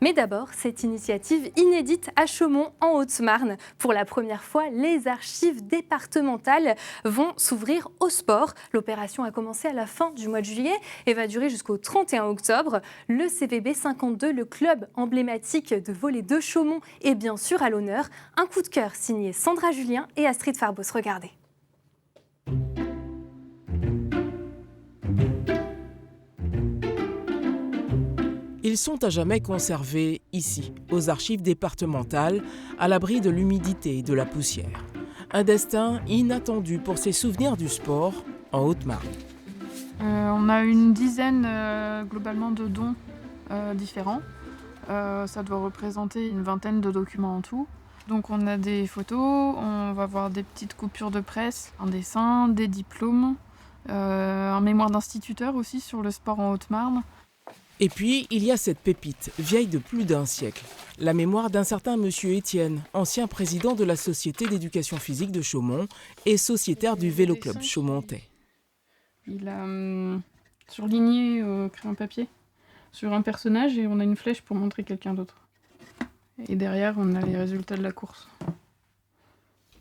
Mais d'abord, cette initiative inédite à Chaumont, en Haute-Marne. Pour la première fois, les archives départementales vont s'ouvrir au sport. L'opération a commencé à la fin du mois de juillet et va durer jusqu'au 31 octobre. Le CVB 52, le club emblématique de volley de Chaumont, est bien sûr à l'honneur. Un coup de cœur signé Sandra Julien et Astrid Farbos. Regardez. Ils sont à jamais conservés ici, aux archives départementales, à l'abri de l'humidité et de la poussière. Un destin inattendu pour ces souvenirs du sport en Haute-Marne. On a une dizaine globalement de dons différents. Ça doit représenter une vingtaine de documents en tout. Donc on a des photos, on va voir des petites coupures de presse, un dessin, des diplômes, un mémoire d'instituteur aussi sur le sport en Haute-Marne. Et puis, il y a cette pépite, vieille de plus d'un siècle. La mémoire d'un certain monsieur Étienne, ancien président de la Société d'éducation physique de Chaumont et sociétaire du Vélo Club Chaumontais. Il a surligné au crayon papier sur un personnage et on a une flèche pour montrer quelqu'un d'autre. Et derrière, on a les résultats de la course.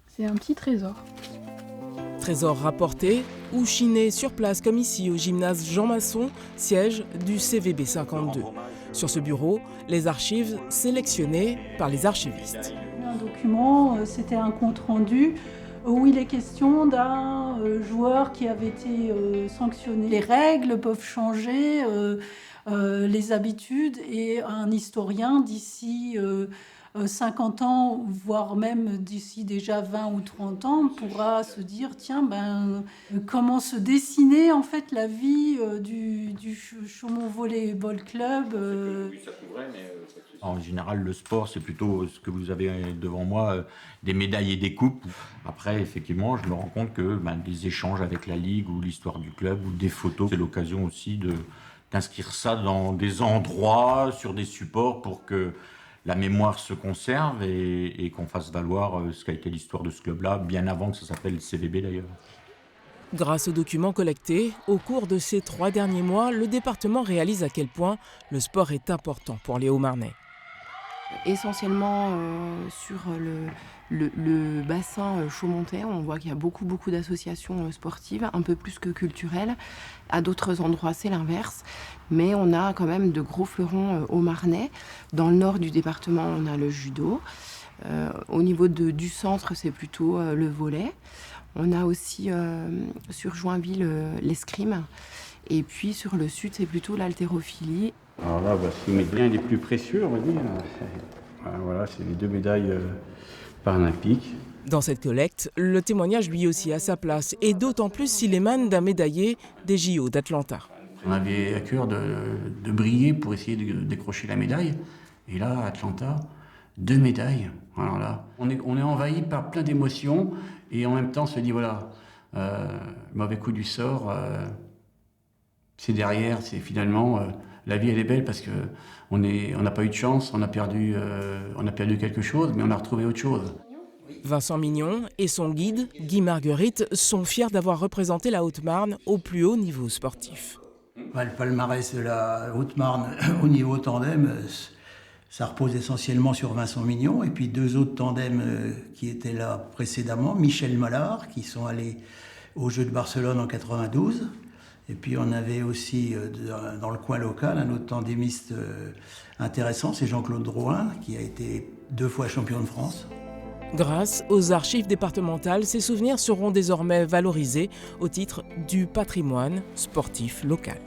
C'est un petit trésor. Trésor rapporté ou chiné sur place comme ici au gymnase Jean Masson, siège du CVB 52. Sur ce bureau, les archives sélectionnées par les archivistes. Un document, c'était un compte-rendu où il est question d'un joueur qui avait été sanctionné. Les règles peuvent changer, les habitudes, et un historien d'ici 50 ans, voire même d'ici déjà 20 ou 30 ans, pourra se dire, tiens, comment se dessiner en fait la vie du Chaumont Volleyball Club. Oui, ça pourrait, mais... En général, le sport, c'est plutôt ce que vous avez devant moi, des médailles et des coupes. Après, effectivement, je me rends compte que des échanges avec la Ligue ou l'histoire du club ou des photos, c'est l'occasion aussi d'inscrire ça dans des endroits, sur des supports pour que la mémoire se conserve et qu'on fasse valoir ce qu'a été l'histoire de ce club-là, bien avant que ça s'appelle le CVB d'ailleurs. Grâce aux documents collectés, au cours de ces 3 derniers mois, le département réalise à quel point le sport est important pour les Hauts-Marnais. Essentiellement sur le bassin chaumontais, on voit qu'il y a beaucoup d'associations sportives, un peu plus que culturelles. À d'autres endroits, c'est l'inverse. Mais on a quand même de gros fleurons haut-marnais. Dans le nord du département, on a le judo. Au niveau du centre, c'est plutôt le volley. On a aussi sur Joinville l'escrime. Et puis sur le sud, c'est plutôt l'haltérophilie. Alors là, c'est mes biens les plus précieux, on va dire. Voilà, c'est les 2 médailles paralympiques. Dans cette collecte, le témoignage lui aussi a sa place, et d'autant plus s'il émane d'un médaillé des JO d'Atlanta. On avait à cœur de briller pour essayer de décrocher la médaille. Et là, à Atlanta, 2 médailles. Alors là, on est envahi par plein d'émotions, et en même temps, on se dit, voilà, mauvais coup du sort, c'est derrière, c'est finalement... la vie, elle est belle parce qu'on n'a pas eu de chance, on a perdu quelque chose, mais on a retrouvé autre chose. Vincent Mignon et son guide, Guy Marguerite, sont fiers d'avoir représenté la Haute-Marne au plus haut niveau sportif. Le palmarès de la Haute-Marne au niveau tandem, ça repose essentiellement sur Vincent Mignon et puis 2 autres tandems qui étaient là précédemment, Michel Mallard, qui sont allés aux Jeux de Barcelone en 92. Et puis on avait aussi dans le coin local un autre tandemiste intéressant, c'est Jean-Claude Drouin, qui a été 2 fois champion de France. Grâce aux archives départementales, ces souvenirs seront désormais valorisés au titre du patrimoine sportif local.